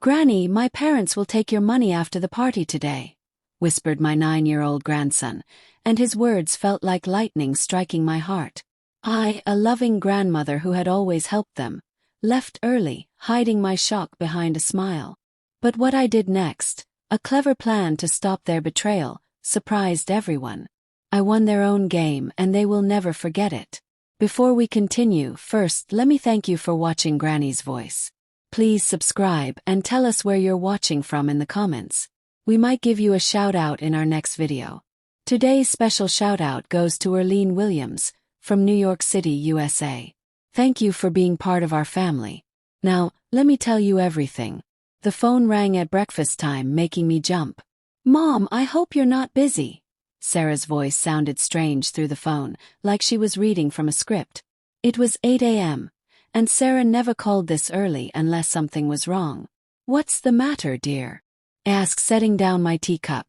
"Granny, my parents will take your money after the party today," whispered my 9-year-old grandson, and his words felt like lightning striking my heart. I, a loving grandmother who had always helped them, left early, hiding my shock behind a smile. But what I did next, a clever plan to stop their betrayal, surprised everyone. I won their own game and they will never forget it. Before we continue, first let me thank you for watching Granny's Voice. Please subscribe and tell us where you're watching from in the comments. We might give you a shout out in our next video. Today's special shout out goes to Erlene Williams, from New York City, USA. Thank you for being part of our family. Now, let me tell you everything. The phone rang at breakfast time, making me jump. "Mom, I hope you're not busy." Sarah's voice sounded strange through the phone, like she was reading from a script. It was 8 a.m., and Sarah never called this early unless something was wrong. "What's the matter, dear?" I asked, setting down my teacup.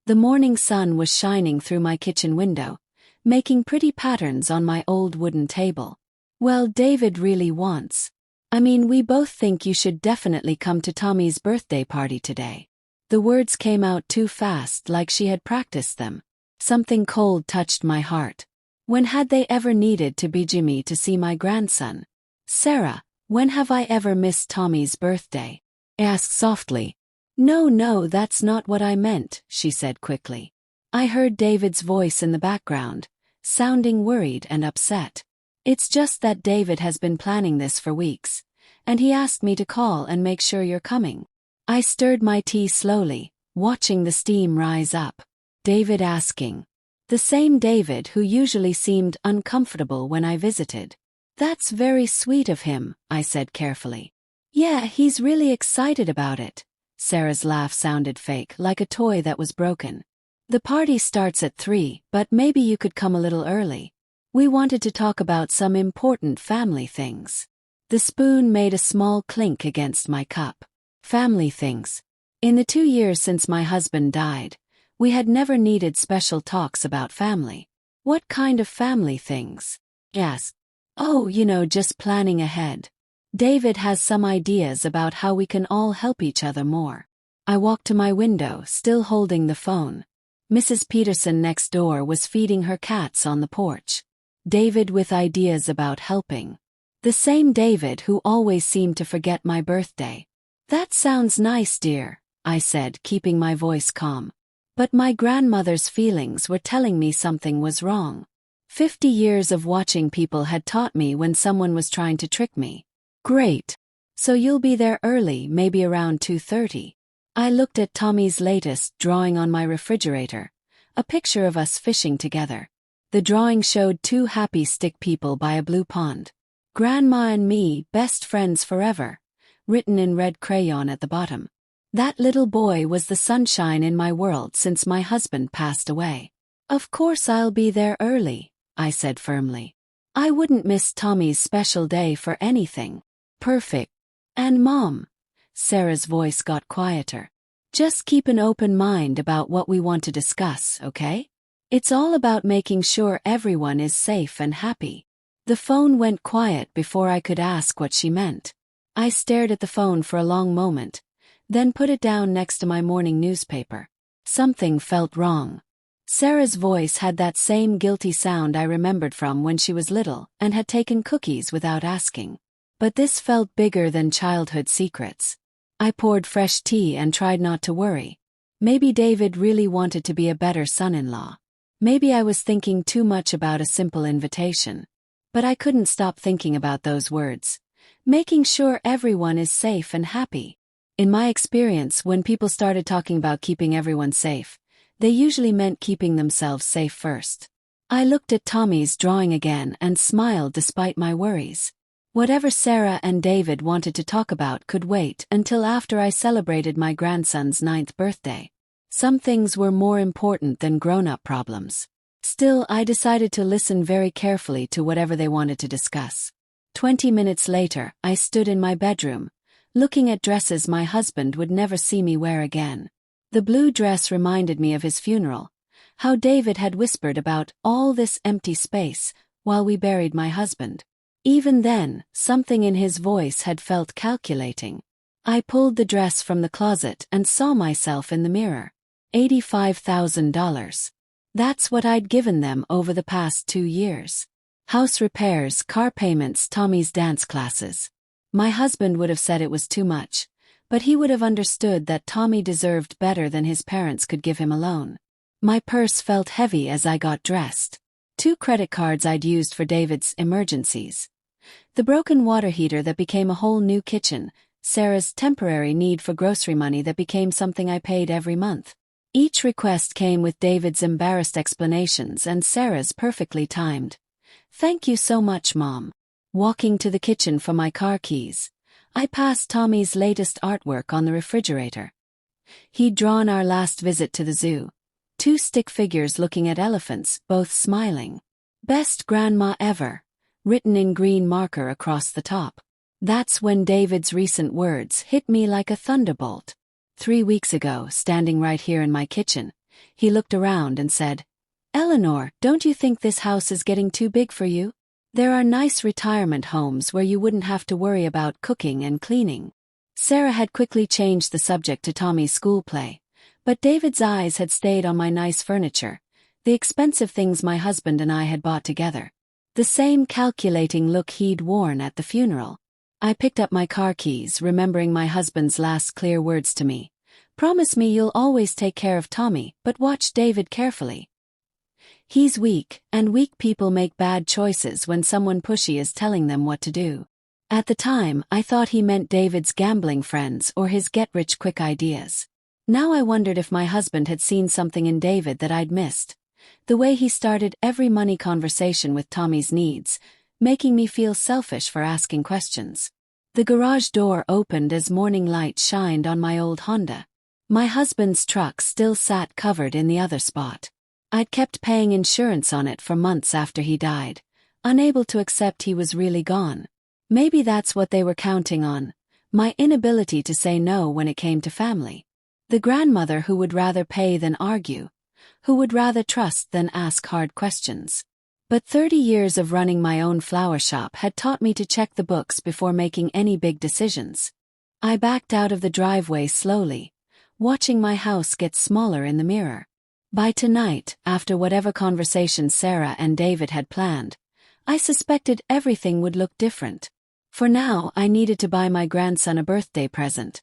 The morning sun was shining through my kitchen window, making pretty patterns on my old wooden table. "Well, David really wants. We both think you should definitely come to Tommy's birthday party today." The words came out too fast, like she had practiced them. Something cold touched my heart. When had they ever needed to be Jimmy to see my grandson? "Sarah, when have I ever missed Tommy's birthday?" I asked softly. No, that's not what I meant," she said quickly. I heard David's voice in the background, sounding worried and upset. "It's just that David has been planning this for weeks, and he asked me to call and make sure you're coming." I stirred my tea slowly, watching the steam rise up. David asking. The same David who usually seemed uncomfortable when I visited. "That's very sweet of him," I said carefully. "Yeah, he's really excited about it." Sarah's laugh sounded fake, like a toy that was broken. "The party starts at 3, but maybe you could come a little early. We wanted to talk about some important family things." The spoon made a small clink against my cup. Family things. In the 2 years since my husband died, we had never needed special talks about family. "What kind of family things?" I asked. "Oh, just planning ahead. David has some ideas about how we can all help each other more." I walked to my window, still holding the phone. Mrs. Peterson next door was feeding her cats on the porch. David with ideas about helping. The same David who always seemed to forget my birthday. "That sounds nice, dear," I said, keeping my voice calm. But my grandmother's feelings were telling me something was wrong. 50 years of watching people had taught me when someone was trying to trick me. "Great. So you'll be there early, maybe around 2:30. I looked at Tommy's latest drawing on my refrigerator, a picture of us fishing together. The drawing showed 2 happy stick people by a blue pond. "Grandma and me, best friends forever," written in red crayon at the bottom. That little boy was the sunshine in my world since my husband passed away. "Of course I'll be there early," I said firmly. I wouldn't miss Tommy's special day for anything. "Perfect. And Mom," Sarah's voice got quieter, "just keep an open mind about what we want to discuss, okay? It's all about making sure everyone is safe and happy." The phone went quiet before I could ask what she meant. I stared at the phone for a long moment, then put it down next to my morning newspaper. Something felt wrong. Sarah's voice had that same guilty sound I remembered from when she was little and had taken cookies without asking. But this felt bigger than childhood secrets. I poured fresh tea and tried not to worry. Maybe David really wanted to be a better son-in-law. Maybe I was thinking too much about a simple invitation. But I couldn't stop thinking about those words. Making sure everyone is safe and happy. In my experience, when people started talking about keeping everyone safe, they usually meant keeping themselves safe first. I looked at Tommy's drawing again and smiled despite my worries. Whatever Sarah and David wanted to talk about could wait until after I celebrated my grandson's 9th birthday. Some things were more important than grown-up problems. Still, I decided to listen very carefully to whatever they wanted to discuss. 20 minutes later, I stood in my bedroom, looking at dresses my husband would never see me wear again. The blue dress reminded me of his funeral, how David had whispered about all this empty space while we buried my husband. Even then, something in his voice had felt calculating. I pulled the dress from the closet and saw myself in the mirror. $85,000. That's what I'd given them over the past 2 years. House repairs, car payments, Tommy's dance classes. My husband would have said it was too much, but he would have understood that Tommy deserved better than his parents could give him alone. My purse felt heavy as I got dressed. 2 credit cards I'd used for David's emergencies. The broken water heater that became a whole new kitchen, Sarah's temporary need for grocery money that became something I paid every month. Each request came with David's embarrassed explanations and Sarah's perfectly timed, "Thank you so much, Mom." Walking to the kitchen for my car keys, I passed Tommy's latest artwork on the refrigerator. He'd drawn our last visit to the zoo. 2 stick figures looking at elephants, both smiling. "Best grandma ever," written in green marker across the top. That's when David's recent words hit me like a thunderbolt. 3 weeks ago, standing right here in my kitchen, he looked around and said, "Eleanor, don't you think this house is getting too big for you? There are nice retirement homes where you wouldn't have to worry about cooking and cleaning." Sarah had quickly changed the subject to Tommy's school play, but David's eyes had stayed on my nice furniture, the expensive things my husband and I had bought together. The same calculating look he'd worn at the funeral. I picked up my car keys, remembering my husband's last clear words to me. "Promise me you'll always take care of Tommy, but watch David carefully. He's weak, and weak people make bad choices when someone pushy is telling them what to do." At the time, I thought he meant David's gambling friends or his get-rich-quick ideas. Now I wondered if my husband had seen something in David that I'd missed. The way he started every money conversation with Tommy's needs, making me feel selfish for asking questions. The garage door opened as morning light shined on my old Honda. My husband's truck still sat covered in the other spot. I'd kept paying insurance on it for months after he died, unable to accept he was really gone. Maybe that's what they were counting on, my inability to say no when it came to family. The grandmother who would rather pay than argue, who would rather trust than ask hard questions. But 30 years of running my own flower shop had taught me to check the books before making any big decisions. I backed out of the driveway slowly, watching my house get smaller in the mirror. By tonight, after whatever conversation Sarah and David had planned, I suspected everything would look different. For now, I needed to buy my grandson a birthday present.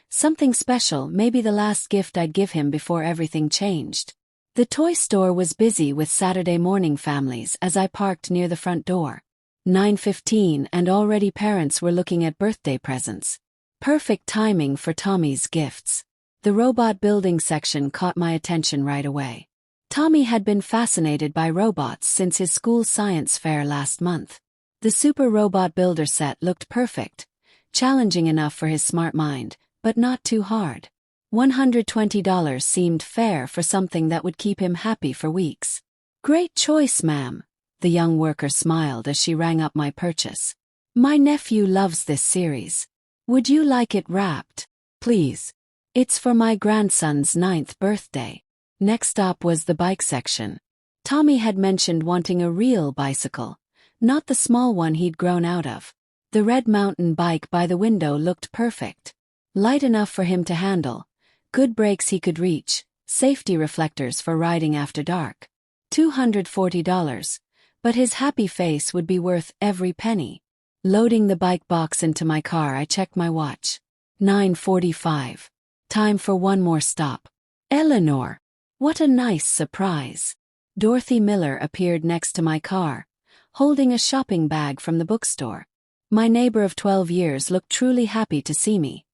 Something special, maybe the last gift I'd give him before everything changed. The toy store was busy with Saturday morning families as I parked near the front door. 9:15 and already parents were looking at birthday presents. Perfect timing for Tommy's gifts. The robot building section caught my attention right away. Tommy had been fascinated by robots since his school science fair last month. The super robot builder set looked perfect, challenging enough for his smart mind, but not too hard. $120 seemed fair for something that would keep him happy for weeks. "Great choice, ma'am," the young worker smiled as she rang up my purchase. "My nephew loves this series. Would you like it wrapped, please? It's for my grandson's 9th birthday." Next stop was the bike section. Tommy had mentioned wanting a real bicycle, not the small one he'd grown out of. The red mountain bike by the window looked perfect. Light enough for him to handle, good brakes he could reach, safety reflectors for riding after dark. $240, but his happy face would be worth every penny. Loading the bike box into my car, I checked my watch. 9:45. Time for one more stop. "Eleanor, what a nice surprise." Dorothy Miller appeared next to my car, holding a shopping bag from the bookstore. My neighbor of 12 years looked truly happy to see me.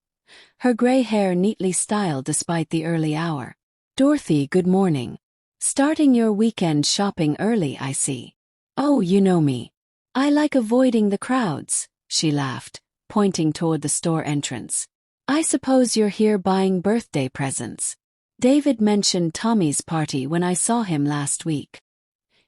Her gray hair neatly styled despite the early hour. "Dorothy, good morning. Starting your weekend shopping early, I see." "Oh, you know me. I like avoiding the crowds," she laughed, pointing toward the store entrance. "I suppose you're here buying birthday presents. David mentioned Tommy's party when I saw him last week."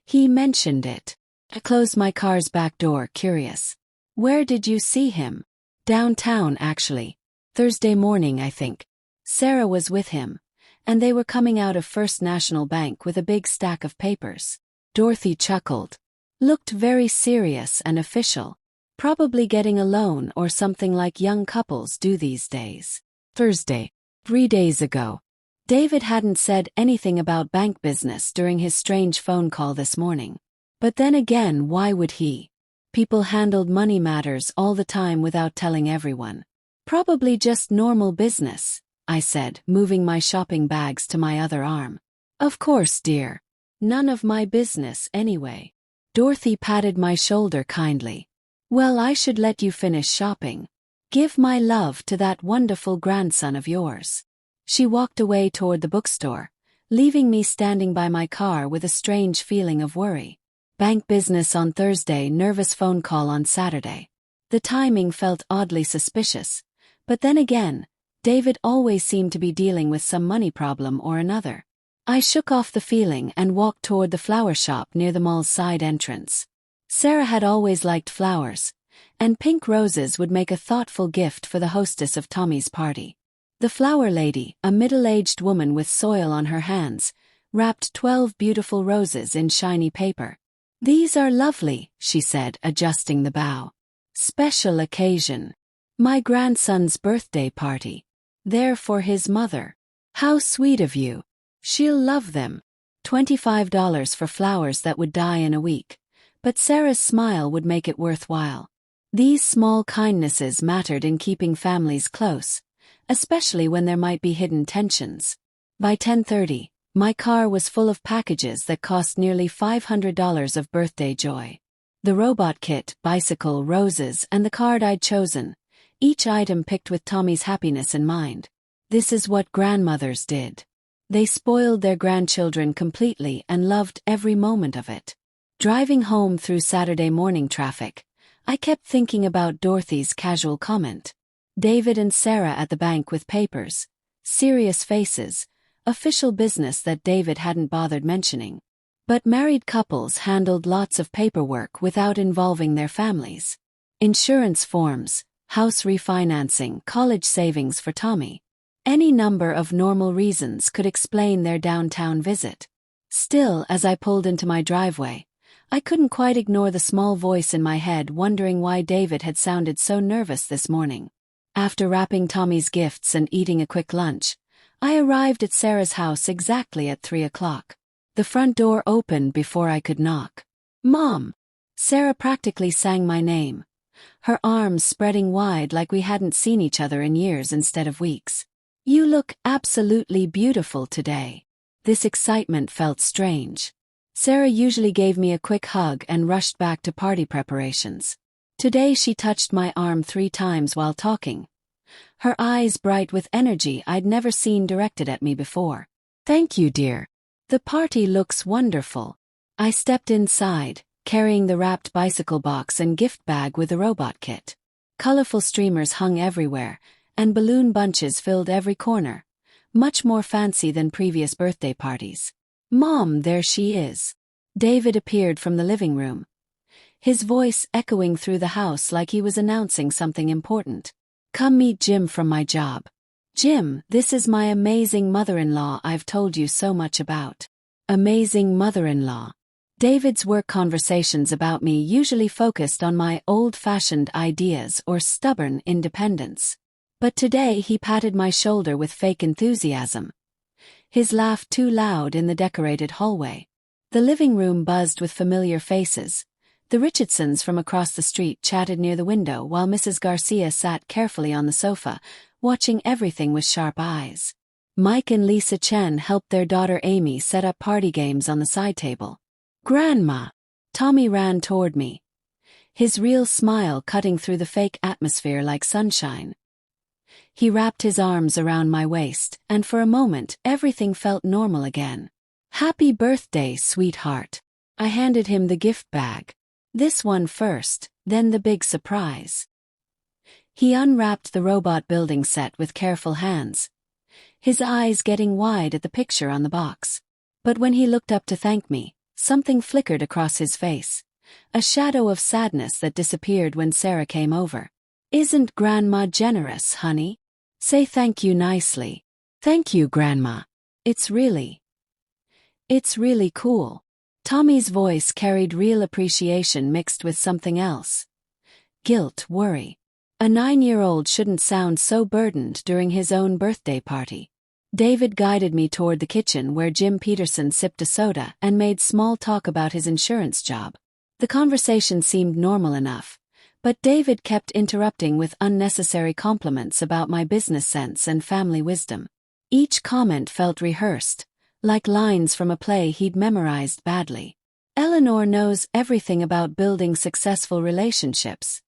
"He mentioned it." I closed my car's back door, curious. "Where did you see him?" "Downtown, actually. Thursday morning, I think." Sarah was with him, and they were coming out of First National Bank with a big stack of papers. Dorothy chuckled. "Looked very serious and official." Probably getting a loan or something like young couples do these days. Thursday, 3 days ago. David hadn't said anything about bank business during his strange phone call this morning. But then again, why would he? People handled money matters all the time without telling everyone. Probably just normal business, I said, moving my shopping bags to my other arm. Of course, dear. None of my business anyway. Dorothy patted my shoulder kindly. Well, I should let you finish shopping. Give my love to that wonderful grandson of yours. She walked away toward the bookstore, leaving me standing by my car with a strange feeling of worry. Bank business on Thursday, nervous phone call on Saturday. The timing felt oddly suspicious, but then again, David always seemed to be dealing with some money problem or another. I shook off the feeling and walked toward the flower shop near the mall's side entrance. Sarah had always liked flowers, and pink roses would make a thoughtful gift for the hostess of Tommy's party. The flower lady, a middle-aged woman with soil on her hands, wrapped 12 beautiful roses in shiny paper. These are lovely, she said, adjusting the bow. Special occasion. My grandson's birthday party. They're for his mother. How sweet of you. She'll love them. $25 for flowers that would die in a week. But Sarah's smile would make it worthwhile. These small kindnesses mattered in keeping families close, especially when there might be hidden tensions. By 10:30, my car was full of packages that cost nearly $500 of birthday joy. The robot kit, bicycle, roses, and the card I'd chosen, each item picked with Tommy's happiness in mind. This is what grandmothers did. They spoiled their grandchildren completely and loved every moment of it. Driving home through Saturday morning traffic, I kept thinking about Dorothy's casual comment. David and Sarah at the bank with papers, serious faces, official business that David hadn't bothered mentioning. But married couples handled lots of paperwork without involving their families. Insurance forms, house refinancing, college savings for Tommy. Any number of normal reasons could explain their downtown visit. Still, as I pulled into my driveway, I couldn't quite ignore the small voice in my head wondering why David had sounded so nervous this morning. After wrapping Tommy's gifts and eating a quick lunch, I arrived at Sarah's house exactly at 3 o'clock. The front door opened before I could knock. Mom! Sarah practically sang my name, her arms spreading wide like we hadn't seen each other in years instead of weeks. You look absolutely beautiful today. This excitement felt strange. Sarah usually gave me a quick hug and rushed back to party preparations. Today she touched my arm 3 times while talking, her eyes bright with energy I'd never seen directed at me before. Thank you, dear. The party looks wonderful. I stepped inside, carrying the wrapped bicycle box and gift bag with the robot kit. Colorful streamers hung everywhere, and balloon bunches filled every corner, much more fancy than previous birthday parties. Mom, there she is. David appeared from the living room, his voice echoing through the house like he was announcing something important. Come meet Jim from my job. Jim, this is my amazing mother-in-law I've told you so much about. Amazing mother-in-law. David's work conversations about me usually focused on my old-fashioned ideas or stubborn independence. But today he patted my shoulder with fake enthusiasm, his laugh too loud in the decorated hallway. The living room buzzed with familiar faces. The Richardsons from across the street chatted near the window while Mrs. Garcia sat carefully on the sofa, watching everything with sharp eyes. Mike and Lisa Chen helped their daughter Amy set up party games on the side table. Grandma! Tommy ran toward me, his real smile cutting through the fake atmosphere like sunshine. He wrapped his arms around my waist, and for a moment everything felt normal again. Happy birthday, sweetheart. I handed him the gift bag. This one first, then the big surprise. He unwrapped the robot building set with careful hands, his eyes getting wide at the picture on the box. But when he looked up to thank me, something flickered across his face, a shadow of sadness that disappeared when Sarah came over. Isn't Grandma generous, honey? Say thank you nicely. Thank you, Grandma. It's really cool. Tommy's voice carried real appreciation mixed with something else. guilt, worry. A 9-year-old shouldn't sound so burdened during his own birthday party. David guided me toward the kitchen where Jim Peterson sipped a soda and made small talk about his insurance job. The conversation seemed normal enough, but David kept interrupting with unnecessary compliments about my business sense and family wisdom. Each comment felt rehearsed, like lines from a play he'd memorized badly. "Eleanor knows everything about building successful relationships,"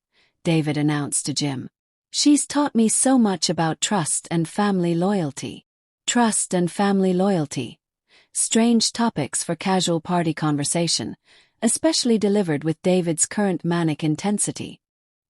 David announced to Jim. "She's taught me so much about trust and family loyalty." Trust and family loyalty. Strange topics for casual party conversation, especially delivered with David's current manic intensity.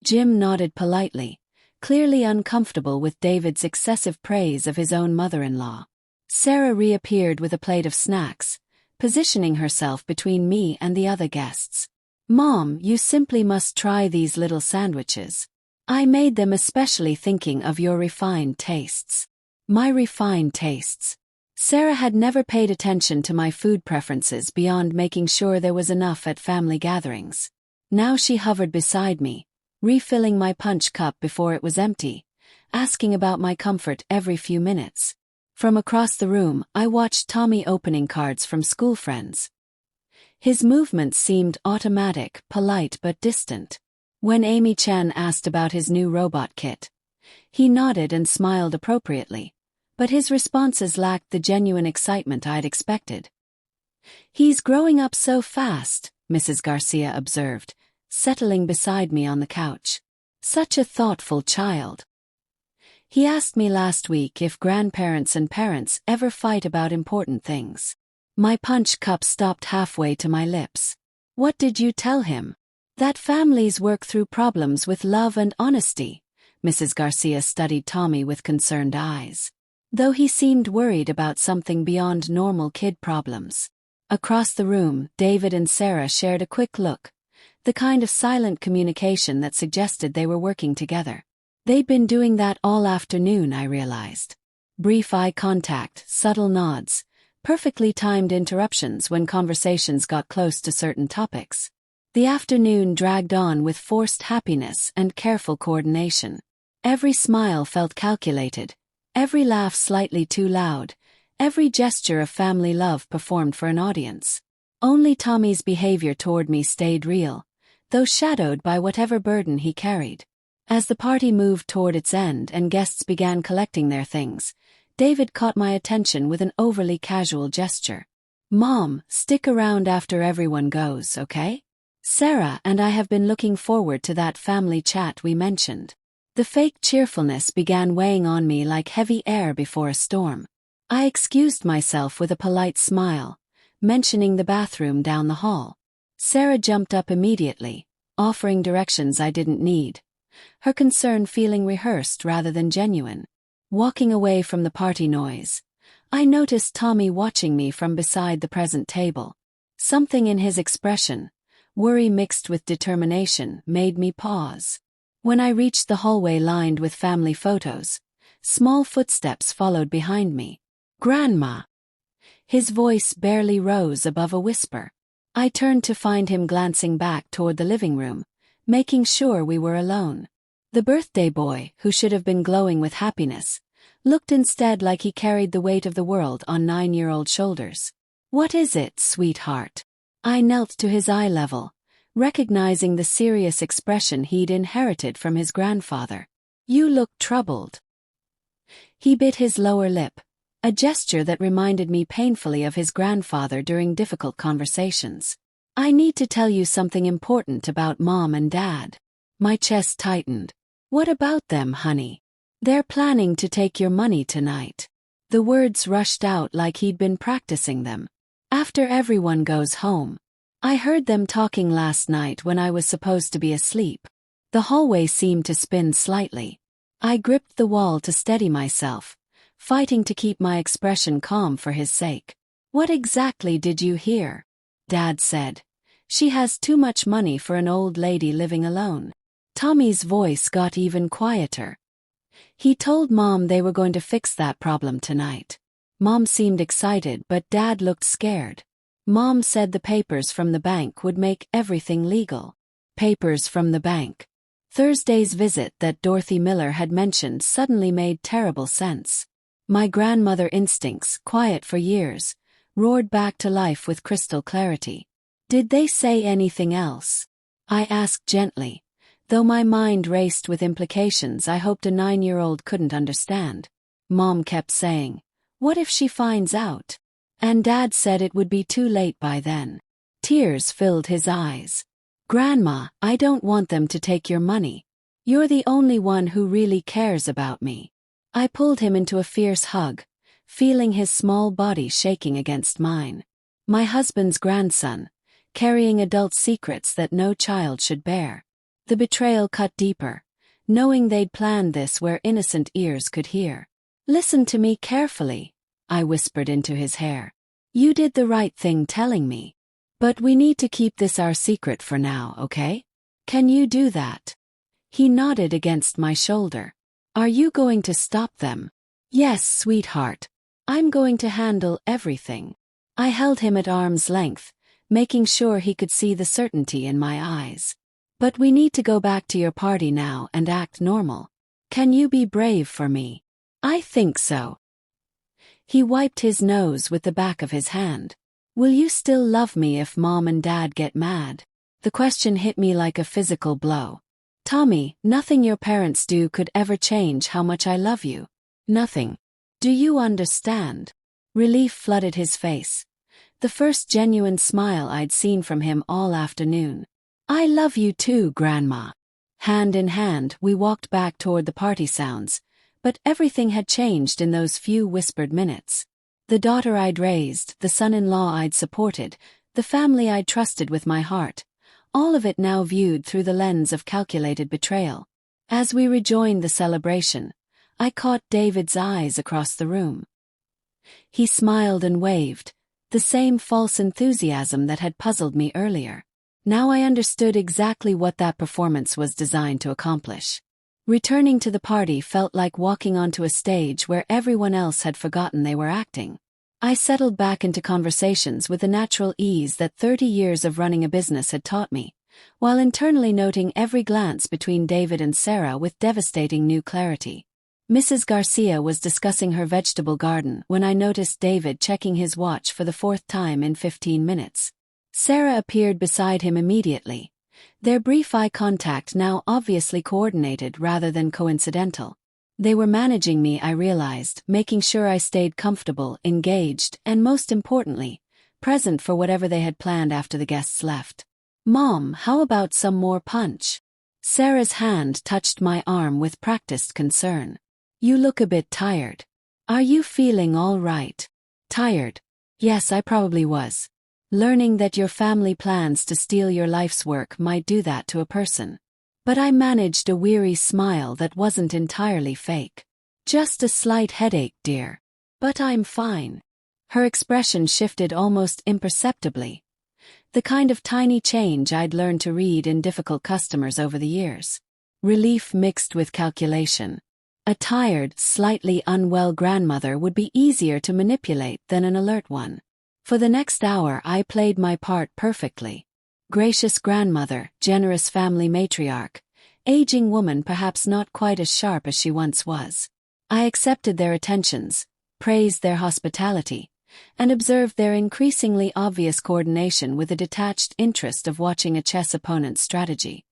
Jim nodded politely, clearly uncomfortable with David's excessive praise of his own mother-in-law. Sarah reappeared with a plate of snacks, positioning herself between me and the other guests. "Mom, you simply must try these little sandwiches. I made them especially thinking of your refined tastes." My refined tastes. Sarah had never paid attention to my food preferences beyond making sure there was enough at family gatherings. Now she hovered beside me, refilling my punch cup before it was empty, asking about my comfort every few minutes. From across the room, I watched Tommy opening cards from school friends. His movements seemed automatic, polite but distant. When Amy Chan asked about his new robot kit, he nodded and smiled appropriately, but his responses lacked the genuine excitement I'd expected. "He's growing up so fast," Mrs. Garcia observed, settling beside me on the couch. "Such a thoughtful child." He asked me last week if grandparents and parents ever fight about important things. My punch cup stopped halfway to my lips. "What did you tell him?" "That families work through problems with love and honesty." Mrs. Garcia studied Tommy with concerned eyes, though he seemed worried about something beyond normal kid problems. Across the room, David and Sarah shared a quick look, the kind of silent communication that suggested they were working together. They'd been doing that all afternoon, I realized. Brief eye contact, subtle nods, perfectly timed interruptions when conversations got close to certain topics. The afternoon dragged on with forced happiness and careful coordination. Every smile felt calculated, every laugh slightly too loud, every gesture of family love performed for an audience. Only Tommy's behavior toward me stayed real, though shadowed by whatever burden he carried. As the party moved toward its end and guests began collecting their things, David caught my attention with an overly casual gesture. "Mom, stick around after everyone goes, okay? Sarah and I have been looking forward to that family chat we mentioned." The fake cheerfulness began weighing on me like heavy air before a storm. I excused myself with a polite smile, mentioning the bathroom down the hall. Sarah jumped up immediately, offering directions I didn't need, her concern feeling rehearsed rather than genuine. Walking away from the party noise, I noticed Tommy watching me from beside the present table. Something in his expression, worry mixed with determination, made me pause. When I reached the hallway lined with family photos, small footsteps followed behind me. "Grandma!" His voice barely rose above a whisper. I turned to find him glancing back toward the living room, making sure we were alone. The birthday boy, who should have been glowing with happiness, looked instead like he carried the weight of the world on 9-year-old shoulders. "What is it, sweetheart?" I knelt to his eye level, recognizing the serious expression he'd inherited from his grandfather. "You look troubled." He bit his lower lip, a gesture that reminded me painfully of his grandfather during difficult conversations. "I need to tell you something important about Mom and Dad." My chest tightened. "What about them, honey?" "They're planning to take your money tonight." The words rushed out like he'd been practicing them. "After everyone goes home. I heard them talking last night when I was supposed to be asleep." The hallway seemed to spin slightly. I gripped the wall to steady myself, fighting to keep my expression calm for his sake. "What exactly did you hear?" Dad said. "She has too much money for an old lady living alone." Tommy's voice got even quieter. "He told Mom they were going to fix that problem tonight." Mom seemed excited, but Dad looked scared. "Mom said the papers from the bank would make everything legal." "Papers from the bank?" Thursday's visit that Dorothy Miller had mentioned suddenly made terrible sense. My grandmother instincts, quiet for years, roared back to life with crystal clarity. Did they say anything else? I asked gently, though my mind raced with implications I hoped a 9-year-old couldn't understand. Mom kept saying, "What if she finds out?" And Dad said it would be too late by then. Tears filled his eyes. "Grandma, I don't want them to take your money. You're the only one who really cares about me." I pulled him into a fierce hug, feeling his small body shaking against mine. My husband's grandson, carrying adult secrets that no child should bear. The betrayal cut deeper, knowing they'd planned this where innocent ears could hear. "Listen to me carefully," I whispered into his hair. "You did the right thing telling me. But we need to keep this our secret for now, okay? Can you do that?" He nodded against my shoulder. "Are you going to stop them?" "Yes, sweetheart. I'm going to handle everything." I held him at arm's length, making sure he could see the certainty in my eyes. "But we need to go back to your party now and act normal. Can you be brave for me?" "I think so." He wiped his nose with the back of his hand. "Will you still love me if Mom and Dad get mad?" The question hit me like a physical blow. "Tommy, nothing your parents do could ever change how much I love you. Nothing. Do you understand?" Relief flooded his face. The first genuine smile I'd seen from him all afternoon. "I love you too, Grandma." Hand in hand, we walked back toward the party sounds, but everything had changed in those few whispered minutes. The daughter I'd raised, the son-in-law I'd supported, the family I'd trusted with my heart, all of it now viewed through the lens of calculated betrayal. As we rejoined the celebration, I caught David's eyes across the room. He smiled and waved, the same false enthusiasm that had puzzled me earlier. Now I understood exactly what that performance was designed to accomplish. Returning to the party felt like walking onto a stage where everyone else had forgotten they were acting. I settled back into conversations with the natural ease that 30 years of running a business had taught me, while internally noting every glance between David and Sarah with devastating new clarity. Mrs. Garcia was discussing her vegetable garden when I noticed David checking his watch for the 4th time in 15 minutes. Sarah appeared beside him immediately, their brief eye contact now obviously coordinated rather than coincidental. They were managing me, I realized, making sure I stayed comfortable, engaged, and most importantly, present for whatever they had planned after the guests left. "Mom, how about some more punch?" Sarah's hand touched my arm with practiced concern. "You look a bit tired. Are you feeling all right?" "Tired? Yes, I probably was. Learning that your family plans to steal your life's work might do that to a person. But I managed a weary smile that wasn't entirely fake. "Just a slight headache, dear. But I'm fine." Her expression shifted almost imperceptibly, the kind of tiny change I'd learned to read in difficult customers over the years. Relief mixed with calculation. A tired, slightly unwell grandmother would be easier to manipulate than an alert one. For the next hour I played my part perfectly. Gracious grandmother, generous family matriarch, aging woman perhaps not quite as sharp as she once was. I accepted their attentions, praised their hospitality, and observed their increasingly obvious coordination with a detached interest of watching a chess opponent's strategy.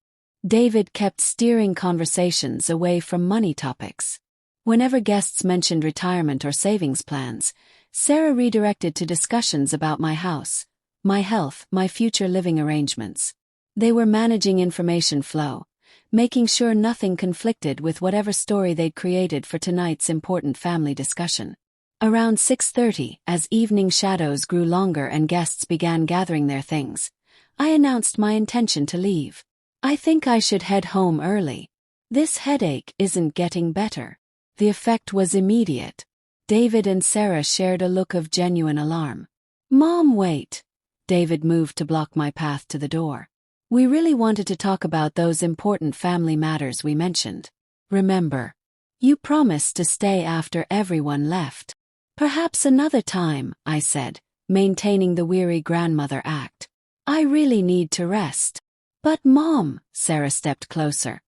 David kept steering conversations away from money topics. Whenever guests mentioned retirement or savings plans, Sarah redirected to discussions about my house, my health, my future living arrangements. They were managing information flow, making sure nothing conflicted with whatever story they'd created for tonight's important family discussion. Around 6:30, as evening shadows grew longer and guests began gathering their things, I announced my intention to leave. "I think I should head home early. This headache isn't getting better." The effect was immediate. David and Sarah shared a look of genuine alarm. "Mom, wait." David moved to block my path to the door. "We really wanted to talk about those important family matters we mentioned. Remember, you promised to stay after everyone left." "Perhaps another time," I said, maintaining the weary grandmother act. "I really need to rest." "But Mom," Sarah stepped closer,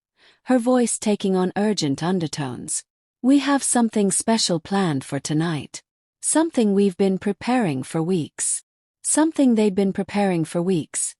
her voice taking on urgent undertones. "We have something special planned for tonight. Something we've been preparing for weeks." Something they'd been preparing for weeks.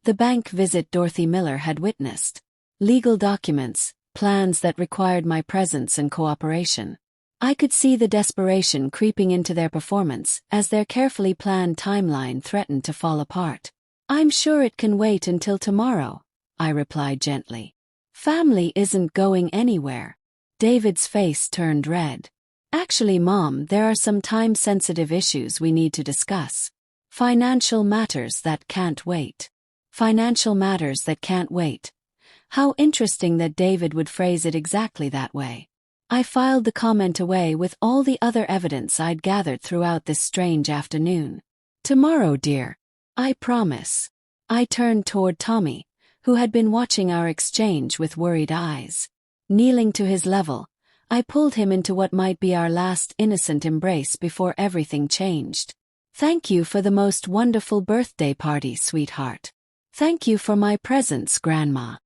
The bank visit Dorothy Miller had witnessed. Legal documents, plans that required my presence and cooperation. I could see the desperation creeping into their performance as their carefully planned timeline threatened to fall apart. "I'm sure it can wait until tomorrow," I replied gently. "Family isn't going anywhere." David's face turned red. "Actually, Mom, there are some time-sensitive issues we need to discuss. Financial matters that can't wait." Financial matters that can't wait. How interesting that David would phrase it exactly that way. I filed the comment away with all the other evidence I'd gathered throughout this strange afternoon. "Tomorrow, dear. I promise." I turned toward Tommy, who had been watching our exchange with worried eyes. Kneeling to his level, I pulled him into what might be our last innocent embrace before everything changed. "Thank you for the most wonderful birthday party, sweetheart. Thank you for my presents, Grandma."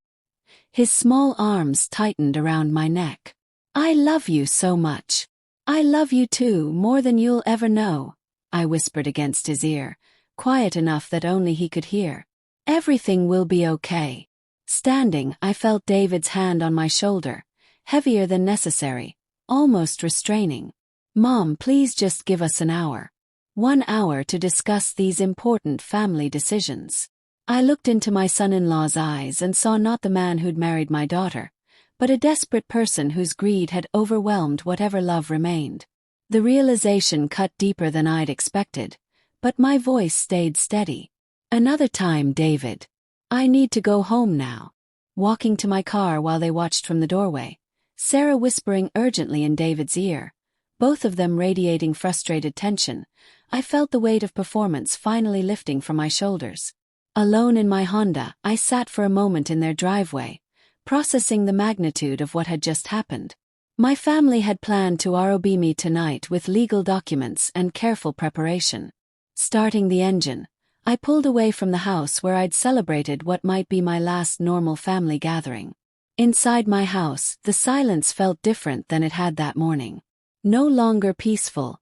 His small arms tightened around my neck. "I love you so much." "I love you too, more than you'll ever know," I whispered against his ear, quiet enough that only he could hear. "Everything will be okay." Standing, I felt David's hand on my shoulder, heavier than necessary, almost restraining. "Mom, please just give us an hour. 1 hour to discuss these important family decisions." I looked into my son-in-law's eyes and saw not the man who'd married my daughter, but a desperate person whose greed had overwhelmed whatever love remained. The realization cut deeper than I'd expected, but my voice stayed steady. "Another time, David. I need to go home now." Walking to my car while they watched from the doorway, Sarah whispering urgently in David's ear, both of them radiating frustrated tension, I felt the weight of performance finally lifting from my shoulders. Alone in my Honda, I sat for a moment in their driveway, processing the magnitude of what had just happened. My family had planned to rob me tonight with legal documents and careful preparation. Starting the engine, I pulled away from the house where I'd celebrated what might be my last normal family gathering. Inside my house, the silence felt different than it had that morning. No longer peaceful,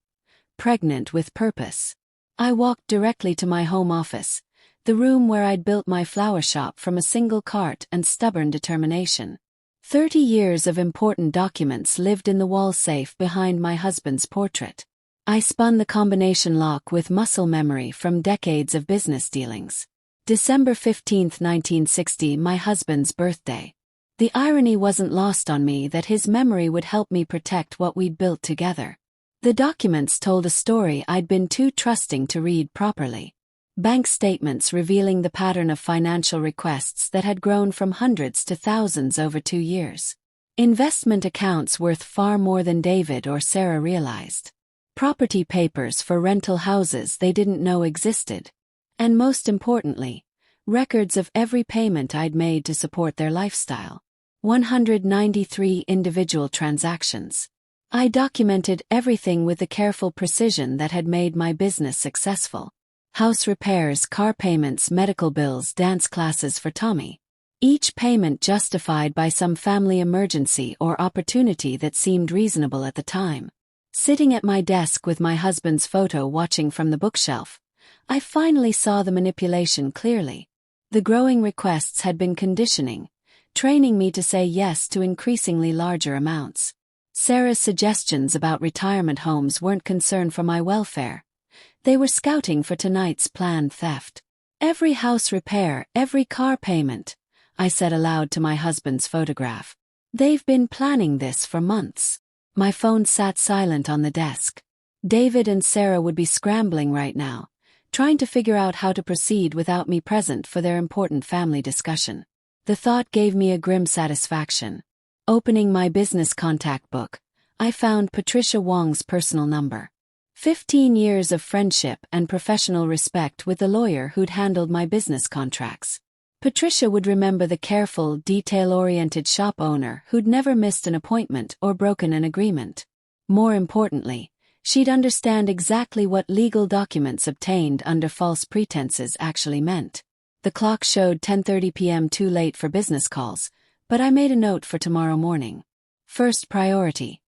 pregnant with purpose. I walked directly to my home office, the room where I'd built my flower shop from a single cart and stubborn determination. 30 years of important documents lived in the wall safe behind my husband's portrait. I spun the combination lock with muscle memory from decades of business dealings. December 15, 1960, my husband's birthday. The irony wasn't lost on me that his memory would help me protect what we'd built together. The documents told a story I'd been too trusting to read properly. Bank statements revealing the pattern of financial requests that had grown from hundreds to thousands over 2 years. Investment accounts worth far more than David or Sarah realized. Property papers for rental houses they didn't know existed. And most importantly, records of every payment I'd made to support their lifestyle. 193 individual transactions. I documented everything with the careful precision that had made my business successful. House repairs, car payments, medical bills, dance classes for Tommy. Each payment justified by some family emergency or opportunity that seemed reasonable at the time. Sitting at my desk with my husband's photo watching from the bookshelf, I finally saw the manipulation clearly. The growing requests had been conditioning, training me to say yes to increasingly larger amounts. Sarah's suggestions about retirement homes weren't concern for my welfare. They were scouting for tonight's planned theft. "Every house repair, every car payment," I said aloud to my husband's photograph. "They've been planning this for months." My phone sat silent on the desk. David and Sarah would be scrambling right now, trying to figure out how to proceed without me present for their important family discussion. The thought gave me a grim satisfaction. Opening my business contact book, I found Patricia Wong's personal number. 15 years of friendship and professional respect with the lawyer who'd handled my business contracts. Patricia would remember the careful, detail-oriented shop owner who'd never missed an appointment or broken an agreement. More importantly, she'd understand exactly what legal documents obtained under false pretenses actually meant. The clock showed 10:30 p.m. too late for business calls, but I made a note for tomorrow morning. First priority: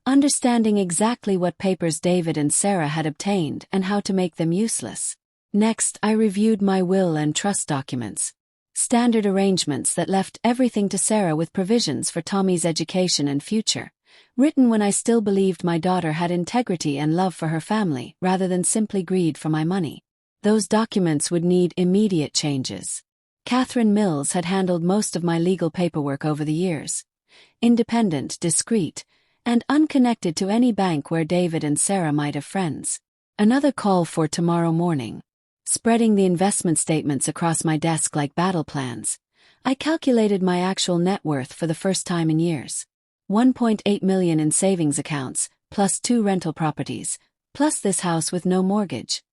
understanding exactly what papers David and Sarah had obtained and how to make them useless. Next, I reviewed my will and trust documents. Standard arrangements that left everything to Sarah with provisions for Tommy's education and future, written when I still believed my daughter had integrity and love for her family rather than simply greed for my money. Those documents would need immediate changes. Catherine Mills had handled most of my legal paperwork over the years. Independent, discreet, and unconnected to any bank where David and Sarah might have friends. Another call for tomorrow morning. Spreading the investment statements across my desk like battle plans, I calculated my actual net worth for the first time in years. 1.8 million in savings accounts, plus 2 rental properties, plus this house with no mortgage.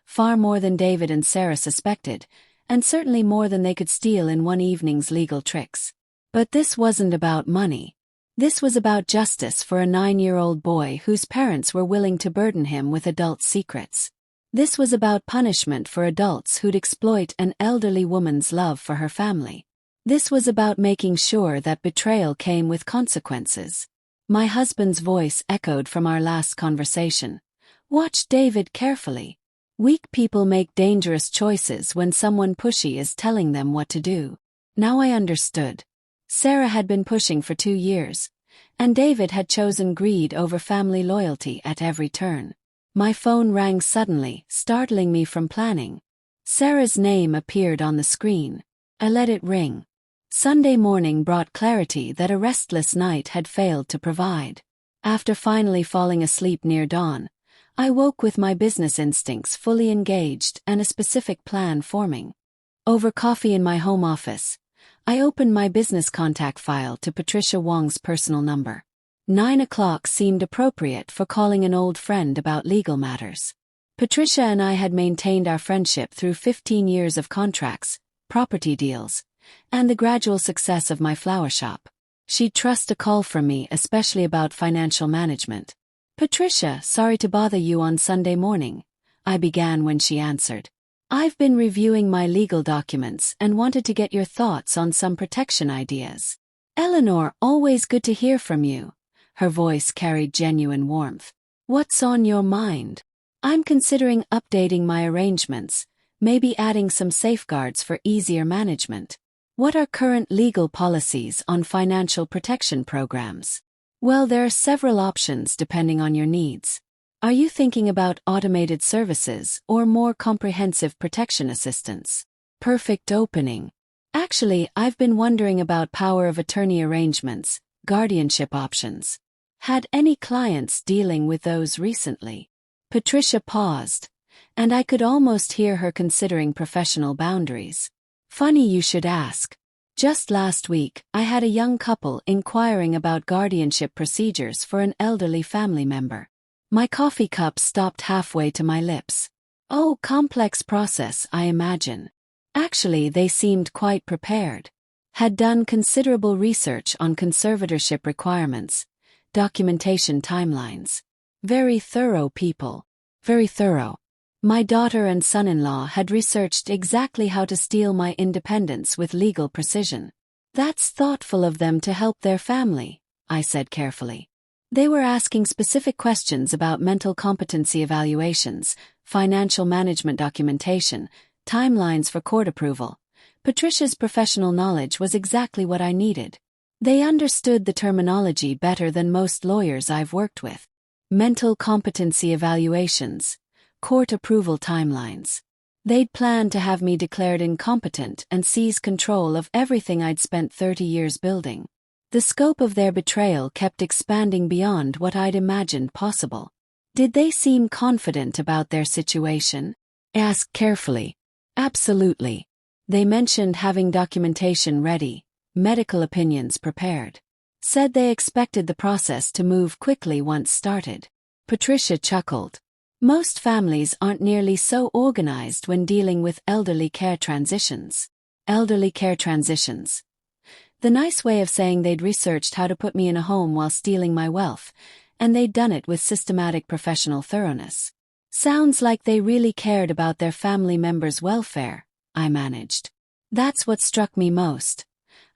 Far more than David and Sarah suspected, and certainly more than they could steal in one evening's legal tricks. But this wasn't about money. This was about justice for a 9-year-old boy whose parents were willing to burden him with adult secrets. This was about punishment for adults who'd exploit an elderly woman's love for her family. This was about making sure that betrayal came with consequences. My husband's voice echoed from our last conversation. Watch David carefully. Weak people make dangerous choices when someone pushy is telling them what to do. Now I understood. Sarah had been pushing for 2 years, and David had chosen greed over family loyalty at every turn. My phone rang suddenly, startling me from planning. Sarah's name appeared on the screen. I let it ring. Sunday morning brought clarity that a restless night had failed to provide. After finally falling asleep near dawn, I woke with my business instincts fully engaged and a specific plan forming. Over coffee in my home office, I opened my business contact file to Patricia Wong's personal number. 9 o'clock seemed appropriate for calling an old friend about legal matters. Patricia and I had maintained our friendship through 15 years of contracts, property deals, and the gradual success of my flower shop. She'd trust a call from me, especially about financial management. "Patricia, sorry to bother you on Sunday morning," I began when she answered. "I've been reviewing my legal documents and wanted to get your thoughts on some protection ideas." "Eleanor, always good to hear from you." Her voice carried genuine warmth. "What's on your mind?" "I'm considering updating my arrangements, maybe adding some safeguards for easier management." "What are current legal policies on financial protection programs?" "Well, there are several options depending on your needs. Are you thinking about automated services or more comprehensive protection assistance?" Perfect opening. "Actually, I've been wondering about power of attorney arrangements, guardianship options. Had any clients dealing with those recently?" Patricia paused, and I could almost hear her considering professional boundaries. "Funny you should ask. Just last week, I had a young couple inquiring about guardianship procedures for an elderly family member." My coffee cup stopped halfway to my lips. "Oh, complex process, I imagine." Actually, they seemed quite prepared. Had done considerable research on conservatorship requirements, documentation timelines. Very thorough people. Very thorough. My daughter and son-in-law had researched exactly how to steal my independence with legal precision. "That's thoughtful of them to help their family," I said carefully. They were asking specific questions about mental competency evaluations, financial management documentation, timelines for court approval. Patricia's professional knowledge was exactly what I needed. They understood the terminology better than most lawyers I've worked with. Mental competency evaluations, court approval timelines. They'd planned to have me declared incompetent and seize control of everything I'd spent 30 years building. The scope of their betrayal kept expanding beyond what I'd imagined possible. "Did they seem confident about their situation?" I asked carefully. "Absolutely. They mentioned having documentation ready, medical opinions prepared. Said they expected the process to move quickly once started." Patricia chuckled. "Most families aren't nearly so organized when dealing with elderly care transitions." Elderly care transitions. The nice way of saying they'd researched how to put me in a home while stealing my wealth, and they'd done it with systematic professional thoroughness. "Sounds like they really cared about their family members' welfare," I managed. "That's what struck me most.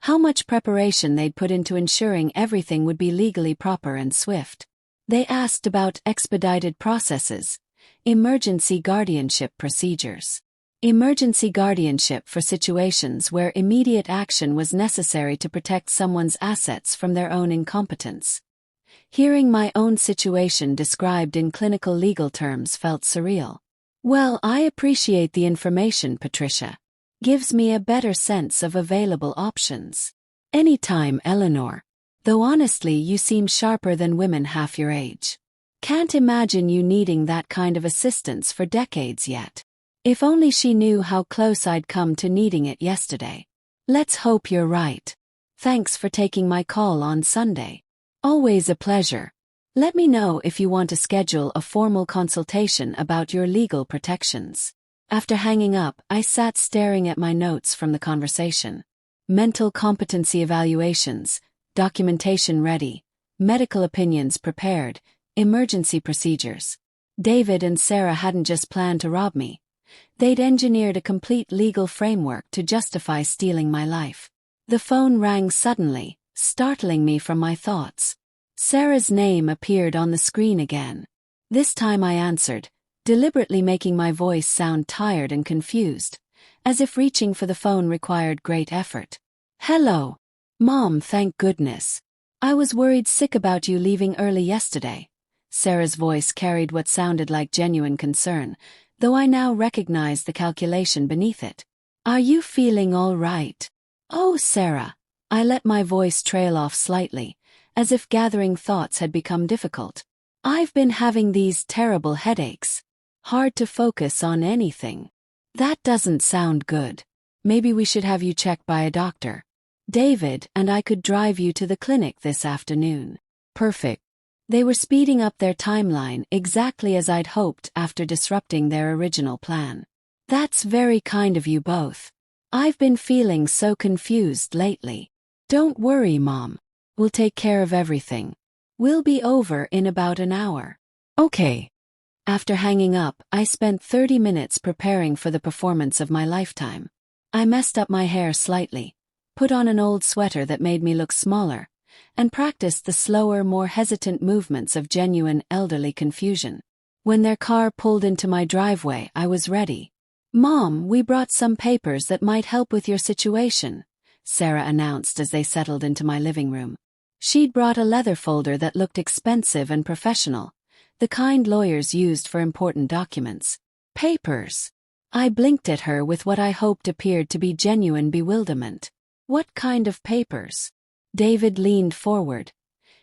how much preparation they'd put into ensuring everything would be legally proper and swift. They asked about expedited processes, emergency guardianship procedures. Emergency guardianship for situations where immediate action was necessary to protect someone's assets from their own incompetence. Hearing my own situation described in clinical legal terms felt surreal. Well, I appreciate the information, Patricia. Gives me a better sense of available options. Anytime, Eleanor. Though honestly, you seem sharper than women half your age. Can't imagine you needing that kind of assistance for decades yet. If only she knew how close I'd come to needing it yesterday. Let's hope you're right. Thanks for taking my call on Sunday. Always a pleasure. Let me know if you want to schedule a formal consultation about your legal protections. After hanging up, I sat staring at my notes from the conversation. Mental competency evaluations, documentation ready, medical opinions prepared, emergency procedures. David and Sarah hadn't just planned to rob me. They'd engineered a complete legal framework to justify stealing my life. The phone rang suddenly, startling me from my thoughts. Sarah's name appeared on the screen again. This time I answered, deliberately making my voice sound tired and confused, as if reaching for the phone required great effort. Hello. Mom, thank goodness. I was worried sick about you leaving early yesterday. Sarah's voice carried what sounded like genuine concern, though I now recognized the calculation beneath it. Are you feeling all right? Oh, Sarah. I let my voice trail off slightly, as if gathering thoughts had become difficult. I've been having these terrible headaches. Hard to focus on anything. That doesn't sound good. Maybe we should have you checked by a doctor. David and I could drive you to the clinic this afternoon. Perfect. They were speeding up their timeline exactly as I'd hoped after disrupting their original plan. That's very kind of you both. I've been feeling so confused lately. Don't worry, Mom. We'll take care of everything. We'll be over in about an hour. Okay. After hanging up, I spent 30 minutes preparing for the performance of my lifetime. I messed up my hair slightly, put on an old sweater that made me look smaller, and practiced the slower, more hesitant movements of genuine elderly confusion. When their car pulled into my driveway, I was ready. Mom, we brought some papers that might help with your situation, Sarah announced as they settled into my living room. She'd brought a leather folder that looked expensive and professional, the kind lawyers used for important documents. Papers. I blinked at her with what I hoped appeared to be genuine bewilderment. What kind of papers? David leaned forward,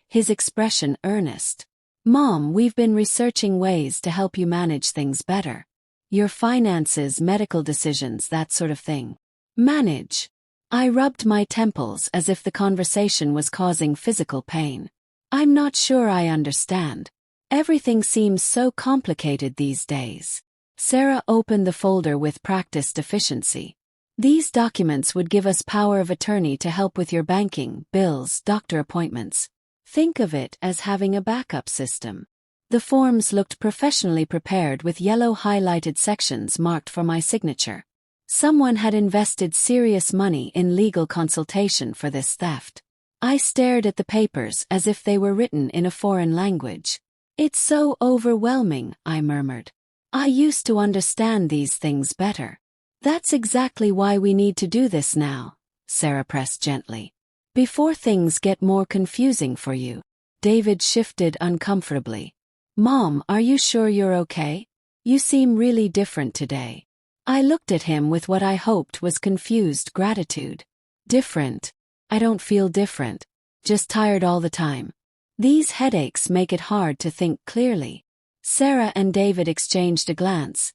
his expression earnest. Mom, we've been researching ways to help you manage things better. Your finances, medical decisions, that sort of thing. Manage. I rubbed my temples as if the conversation was causing physical pain. I'm not sure I understand. Everything seems so complicated these days. Sarah opened the folder with practiced efficiency. These documents would give us power of attorney to help with your banking, bills, doctor appointments. Think of it as having a backup system. The forms looked professionally prepared with yellow highlighted sections marked for my signature. Someone had invested serious money in legal consultation for this theft. I stared at the papers as if they were written in a foreign language. It's so overwhelming, I murmured. I used to understand these things better. That's exactly why we need to do this now, Sarah pressed gently. Before things get more confusing for you. David shifted uncomfortably. Mom, are you sure you're okay? You seem really different today. I looked at him with what I hoped was confused gratitude. Different? I don't feel different. Just tired all the time. These headaches make it hard to think clearly. Sarah and David exchanged a glance.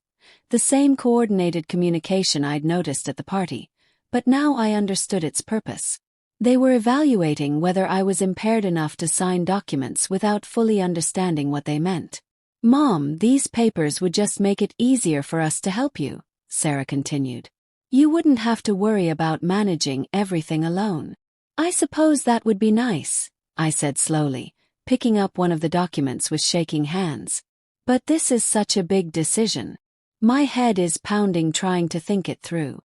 The same coordinated communication I'd noticed at the party, but now I understood its purpose. They were evaluating whether I was impaired enough to sign documents without fully understanding what they meant. Mom, these papers would just make it easier for us to help you, Sarah continued. You wouldn't have to worry about managing everything alone. I suppose that would be nice, I said slowly, picking up one of the documents with shaking hands. But this is such a big decision. My head is pounding trying to think it through.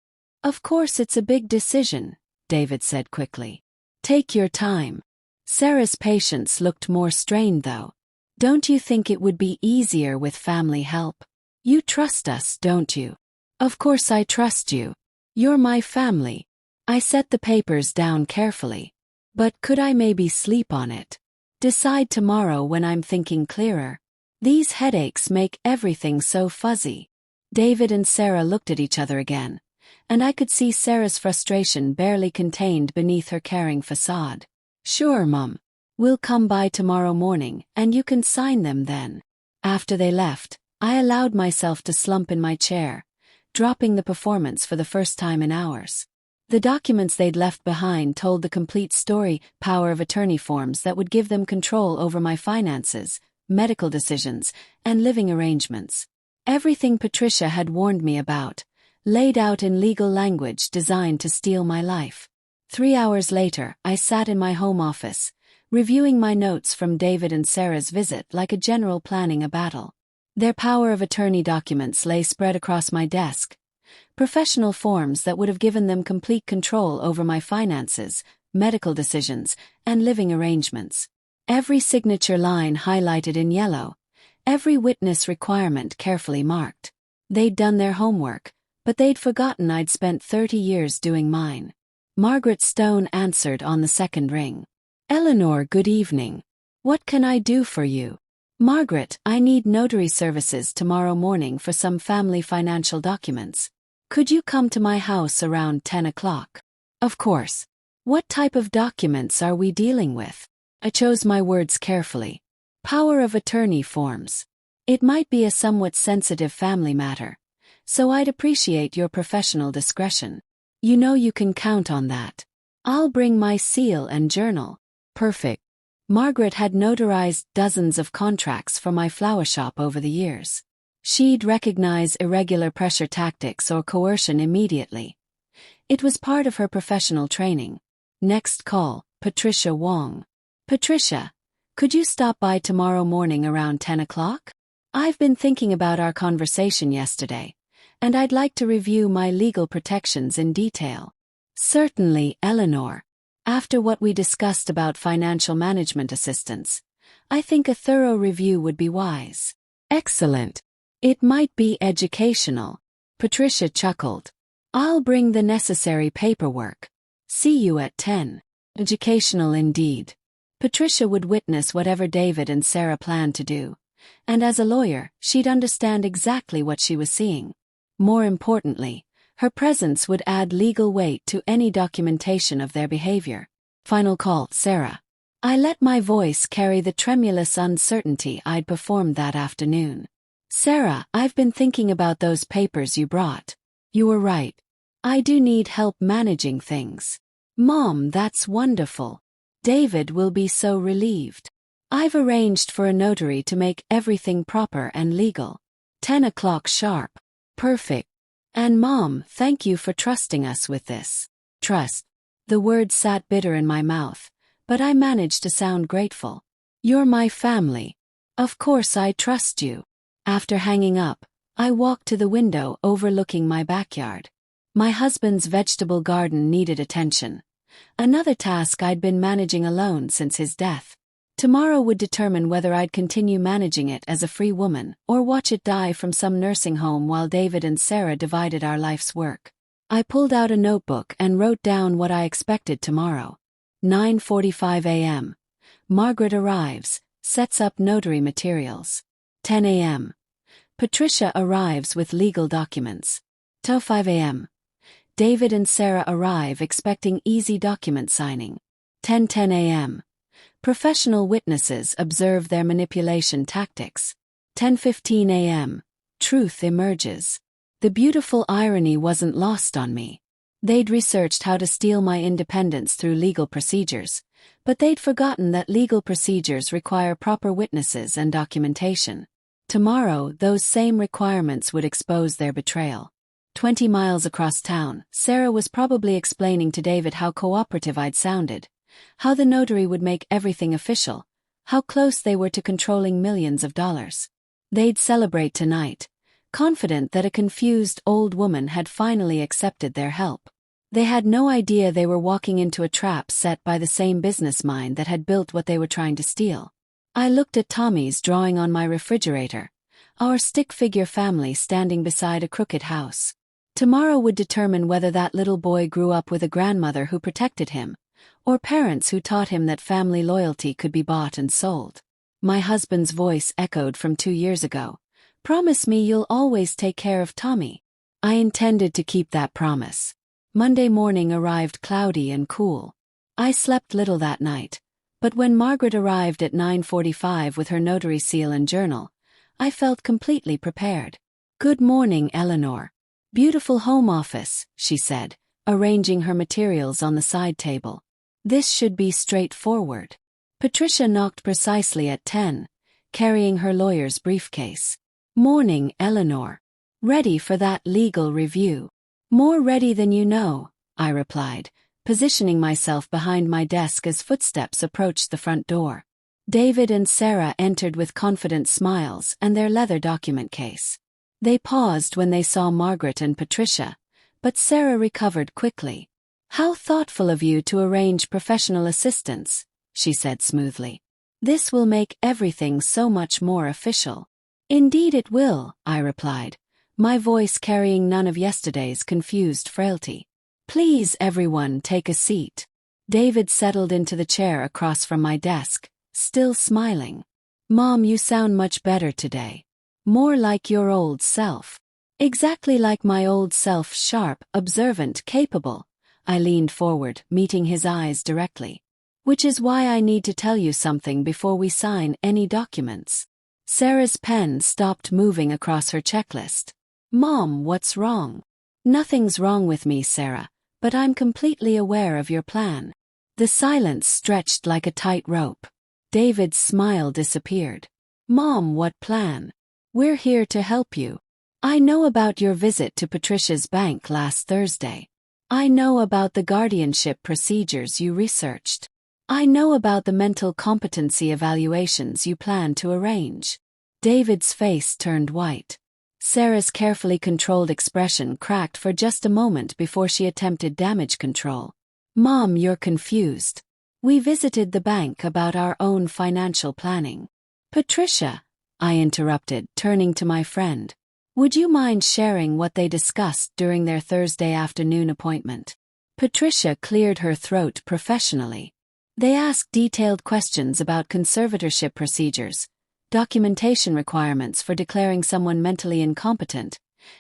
Of course it's a big decision, David said quickly. Take your time. Sarah's patience looked more strained though. Don't you think it would be easier with family help? You trust us, don't you? Of course I trust you. You're my family. I set the papers down carefully. But could I maybe sleep on it? Decide tomorrow when I'm thinking clearer. These headaches make everything so fuzzy. David and Sarah looked at each other again, and I could see Sarah's frustration barely contained beneath her caring facade. Sure, Mum. We'll come by tomorrow morning and you can sign them then. After they left, I allowed myself to slump in my chair, dropping the performance for the first time in hours. The documents they'd left behind told the complete story, power of attorney forms that would give them control over my finances, medical decisions, and living arrangements. Everything Patricia had warned me about, laid out in legal language designed to steal my life. 3 hours later, I sat in my home office, reviewing my notes from David and Sarah's visit like a general planning a battle. Their power of attorney documents lay spread across my desk, professional forms that would have given them complete control over my finances, medical decisions, and living arrangements. Every signature line highlighted in yellow, every witness requirement carefully marked. They'd done their homework, but they'd forgotten I'd spent 30 years doing mine. Margaret Stone answered on the second ring. Eleanor, good evening. What can I do for you? Margaret, I need notary services tomorrow morning for some family financial documents. Could you come to my house around 10 o'clock? Of course. What type of documents are we dealing with? I chose my words carefully. Power of attorney forms. It might be a somewhat sensitive family matter, so I'd appreciate your professional discretion. You know you can count on that. I'll bring my seal and journal. Perfect. Margaret had notarized dozens of contracts for my flower shop over the years. She'd recognize irregular pressure tactics or coercion immediately. It was part of her professional training. Next call, Patricia Wong. Patricia, could you stop by tomorrow morning around 10 o'clock? I've been thinking about our conversation yesterday, and I'd like to review my legal protections in detail. Certainly, Eleanor. After what we discussed about financial management assistance, I think a thorough review would be wise. Excellent. It might be educational. Patricia chuckled. I'll bring the necessary paperwork. See you at 10. Educational indeed. Patricia would witness whatever David and Sarah planned to do, and as a lawyer, she'd understand exactly what she was seeing. More importantly, her presence would add legal weight to any documentation of their behavior. Final call, Sarah. I let my voice carry the tremulous uncertainty I'd performed that afternoon. Sarah, I've been thinking about those papers you brought. You were right. I do need help managing things. Mom, that's wonderful. David will be so relieved. I've arranged for a notary to make everything proper and legal. 10 o'clock sharp. Perfect. And Mom, thank you for trusting us with this. Trust. The word sat bitter in my mouth, but I managed to sound grateful. You're my family. Of course I trust you. After hanging up, I walked to the window overlooking my backyard. My husband's vegetable garden needed attention. Another task I'd been managing alone since his death. Tomorrow would determine whether I'd continue managing it as a free woman or watch it die from some nursing home while David and Sarah divided our life's work. I pulled out a notebook and wrote down what I expected tomorrow. 9:45 a.m. Margaret arrives, sets up notary materials. 10 a.m. Patricia arrives with legal documents. 5 a.m. David and Sarah arrive expecting easy document signing. 10:10 a.m. Professional witnesses observe their manipulation tactics. 10:15 a.m. Truth emerges. The beautiful irony wasn't lost on me. They'd researched how to steal my independence through legal procedures, but they'd forgotten that legal procedures require proper witnesses and documentation. Tomorrow, those same requirements would expose their betrayal. 20 miles across town, Sarah was probably explaining to David how cooperative I'd sounded, how the notary would make everything official, how close they were to controlling millions of dollars. They'd celebrate tonight, confident that a confused old woman had finally accepted their help. They had no idea they were walking into a trap set by the same business mind that had built what they were trying to steal. I looked at Tommy's drawing on my refrigerator, our stick-figure family standing beside a crooked house. Tomorrow would determine whether that little boy grew up with a grandmother who protected him, or parents who taught him that family loyalty could be bought and sold. My husband's voice echoed from 2 years ago. "Promise me you'll always take care of Tommy." I intended to keep that promise. Monday morning arrived cloudy and cool. I slept little that night, but when Margaret arrived at 9:45 with her notary seal and journal, I felt completely prepared. "Good morning, Eleanor. Beautiful home office," she said, arranging her materials on the side table. "This should be straightforward." Patricia knocked precisely at 10, carrying her lawyer's briefcase. "Morning, Eleanor. Ready for that legal review?" "More ready than you know," I replied, positioning myself behind my desk as footsteps approached the front door. David and Sarah entered with confident smiles and their leather document case. They paused when they saw Margaret and Patricia, but Sarah recovered quickly. "How thoughtful of you to arrange professional assistance," she said smoothly. "This will make everything so much more official." "Indeed it will," I replied, my voice carrying none of yesterday's confused frailty. "Please everyone take a seat." David settled into the chair across from my desk, still smiling. "Mom, you sound much better today. More like your old self." "Exactly like my old self, sharp, observant, capable." I leaned forward, meeting his eyes directly. "Which is why I need to tell you something before we sign any documents." Sarah's pen stopped moving across her checklist. "Mom, what's wrong?" "Nothing's wrong with me, Sarah, but I'm completely aware of your plan." The silence stretched like a tight rope. David's smile disappeared. "Mom, what plan?" "We're here to help you. I know about your visit to Patricia's bank last Thursday. I know about the guardianship procedures you researched. I know about the mental competency evaluations you plan to arrange." David's face turned white. Sarah's carefully controlled expression cracked for just a moment before she attempted damage control. "Mom, you're confused. We visited the bank about our own financial planning." "Patricia," I interrupted, turning to my friend, "would you mind sharing what they discussed during their Thursday afternoon appointment?" Patricia cleared her throat professionally. "They asked detailed questions about conservatorship procedures, documentation requirements for declaring someone mentally incompetent,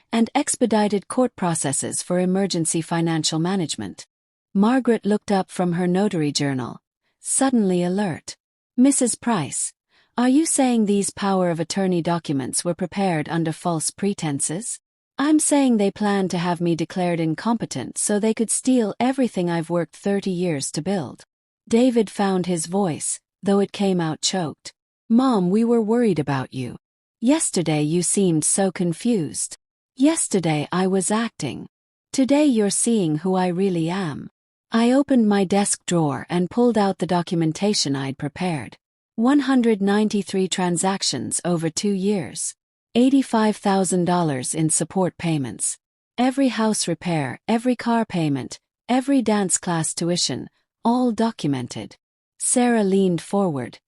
and expedited court processes for emergency financial management." Margaret looked up from her notary journal, suddenly alert. "Mrs. Price, are you saying these power of attorney documents were prepared under false pretenses?" "I'm saying they planned to have me declared incompetent so they could steal everything I've worked 30 years to build." David found his voice, though it came out choked. "Mom, we were worried about you. Yesterday you seemed so confused. Yesterday I was acting. Today you're seeing who I really am." I opened my desk drawer and pulled out the documentation I'd prepared. 193 transactions over 2 years. $85,000 in support payments. Every house repair, every car payment, every dance class tuition, all documented. Sarah leaned forward,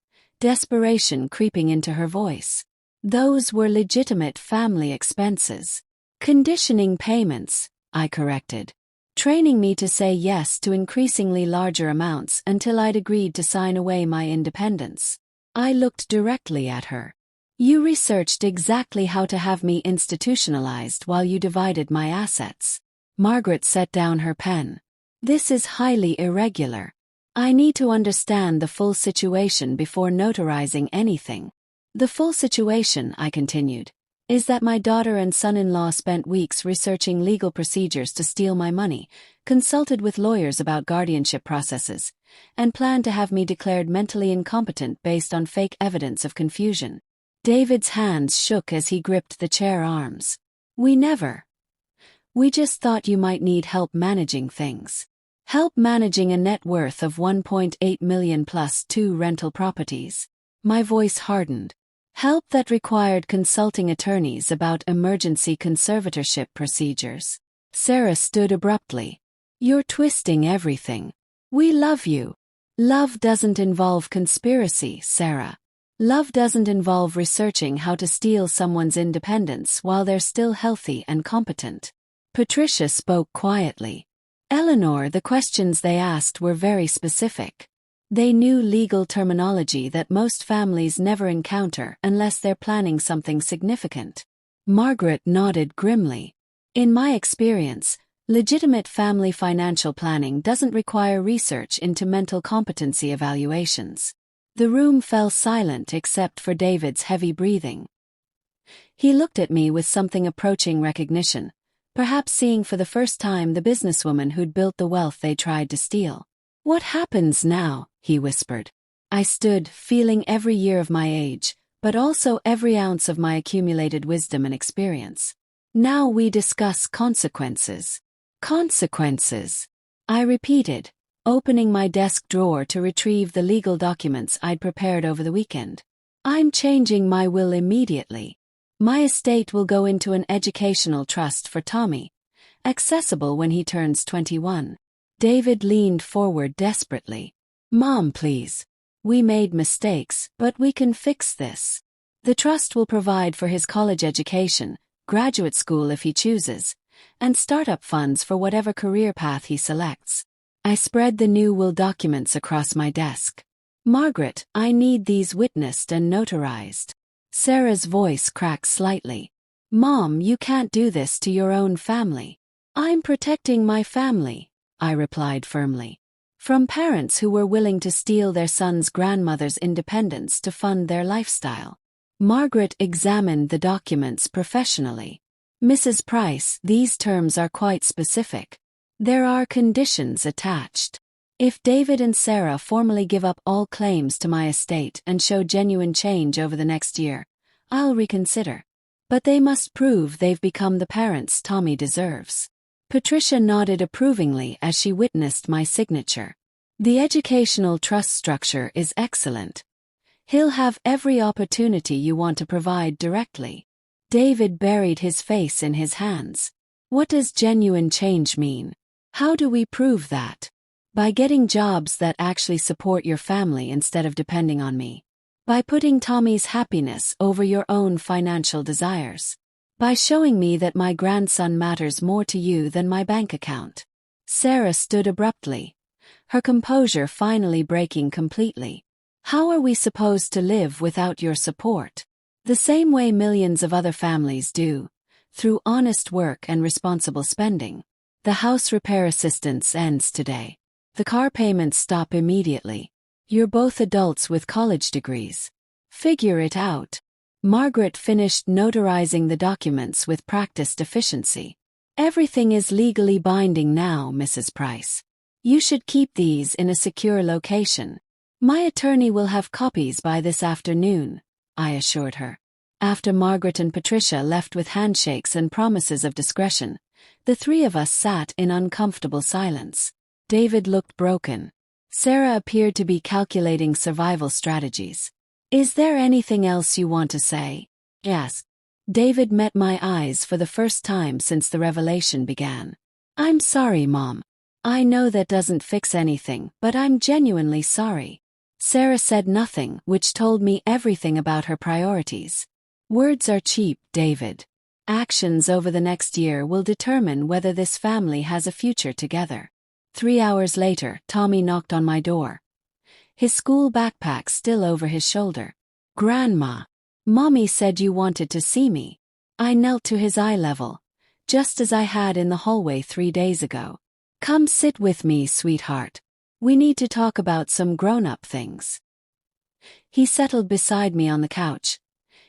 desperation creeping into her voice. "Those were legitimate family expenses." "Conditioning payments," I corrected. "Training me to say yes to increasingly larger amounts until I'd agreed to sign away my independence." I looked directly at her. "You researched exactly how to have me institutionalized while you divided my assets." Margaret set down her pen. "This is highly irregular. I need to understand the full situation before notarizing anything." "The full situation," I continued, "is that my daughter and son-in-law spent weeks researching legal procedures to steal my money, consulted with lawyers about guardianship processes, and planned to have me declared mentally incompetent based on fake evidence of confusion." David's hands shook as he gripped the chair arms. We just thought you might need help managing things. Help managing a net worth of $1.8 million plus 2 rental properties." My voice hardened. "Help that required consulting attorneys about emergency conservatorship procedures." Sarah stood abruptly. You're twisting everything. We love you. Love doesn't involve conspiracy, Sarah. Love doesn't involve researching how to steal someone's independence while they're still healthy and competent. Patricia spoke quietly. Eleanor, the questions they asked were very specific. They knew legal terminology that most families never encounter unless they're planning something significant. Margaret nodded grimly. In my experience, legitimate family financial planning doesn't require research into mental competency evaluations. The room fell silent except for David's heavy breathing. He looked at me with something approaching recognition, perhaps seeing for the first time the businesswoman who'd built the wealth they tried to steal. "What happens now?" he whispered. I stood, feeling every year of my age, but also every ounce of my accumulated wisdom and experience. "Now we discuss consequences." "Consequences," I repeated, opening my desk drawer to retrieve the legal documents I'd prepared over the weekend. "I'm changing my will immediately. My estate will go into an educational trust for Tommy, accessible when he turns 21. David leaned forward desperately. "Mom, please. We made mistakes, but we can fix this. The trust will provide for his college education, graduate school if he chooses, and startup funds for whatever career path he selects." I spread the new will documents across my desk. "Margaret, I need these witnessed and notarized." Sarah's voice cracked slightly. "Mom, you can't do this to your own family." "I'm protecting my family," I replied firmly, "from parents who were willing to steal their son's grandmother's independence to fund their lifestyle." Margaret examined the documents professionally. "Mrs. Price, these terms are quite specific. There are conditions attached. If David and Sarah formally give up all claims to my estate and show genuine change over the next year, I'll reconsider. But they must prove they've become the parents Tommy deserves." Patricia nodded approvingly as she witnessed my signature. "The educational trust structure is excellent. He'll have every opportunity you want to provide directly." David buried his face in his hands. "What does genuine change mean? How do we prove that?" "By getting jobs that actually support your family instead of depending on me. By putting Tommy's happiness over your own financial desires. By showing me that my grandson matters more to you than my bank account." Sarah stood abruptly, her composure finally breaking completely. "How are we supposed to live without your support?" "The same way millions of other families do, through honest work and responsible spending. The house repair assistance ends today. The car payments stop immediately. You're both adults with college degrees. Figure it out." Margaret finished notarizing the documents with practiced efficiency. "Everything is legally binding now, Mrs. Price. You should keep these in a secure location. My attorney will have copies by this afternoon," I assured her. After Margaret and Patricia left with handshakes and promises of discretion, the three of us sat in uncomfortable silence. David looked broken. Sarah appeared to be calculating survival strategies. "Is there anything else you want to say?" "Yes." David met my eyes for the first time since the revelation began. "I'm sorry, Mom. I know that doesn't fix anything, but I'm genuinely sorry." Sarah said nothing, which told me everything about her priorities. "Words are cheap, David. Actions over the next year will determine whether this family has a future together." 3 hours later, Tommy knocked on my door, his school backpack still over his shoulder. "Grandma, Mommy said you wanted to see me." I knelt to his eye level, just as I had in the hallway 3 days ago. "Come sit with me, sweetheart. We need to talk about some grown-up things." He settled beside me on the couch,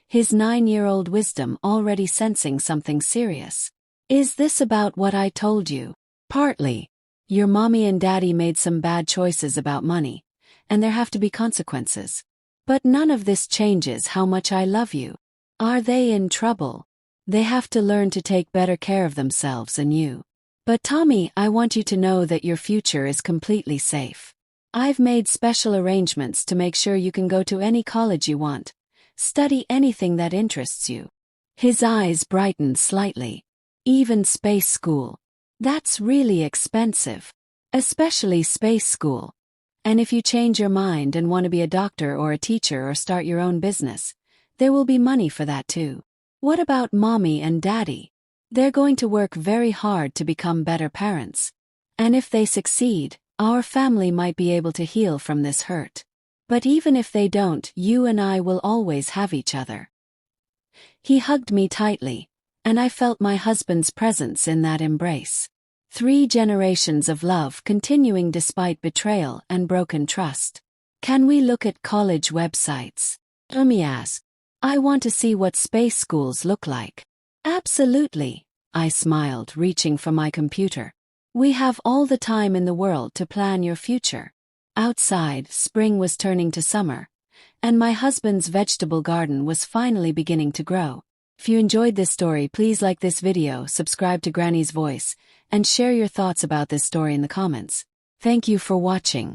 his 9-year-old wisdom already sensing something serious. "Is this about what I told you?" "Partly. Your mommy and daddy made some bad choices about money, and there have to be consequences. But none of this changes how much I love you." "Are they in trouble?" "They have to learn to take better care of themselves and you. But Tommy, I want you to know that your future is completely safe. I've made special arrangements to make sure you can go to any college you want, study anything that interests you." His eyes brightened slightly. "Even space school." That's really expensive. Especially space school. And if you change your mind and want to be a doctor or a teacher or start your own business, there will be money for that too. What about mommy and daddy? They're going to work very hard to become better parents. And if they succeed, our family might be able to heal from this hurt. But even if they don't, you and I will always have each other. He hugged me tightly, and I felt my husband's presence in that embrace. 3 generations of love continuing despite betrayal and broken trust. Can we look at college websites? Umi asked. I want to see what space schools look like. Absolutely, I smiled, reaching for my computer. We have all the time in the world to plan your future. Outside, spring was turning to summer, and my husband's vegetable garden was finally beginning to grow. If you enjoyed this story, please like this video, subscribe to Granny's Voice, and share your thoughts about this story in the comments. Thank you for watching.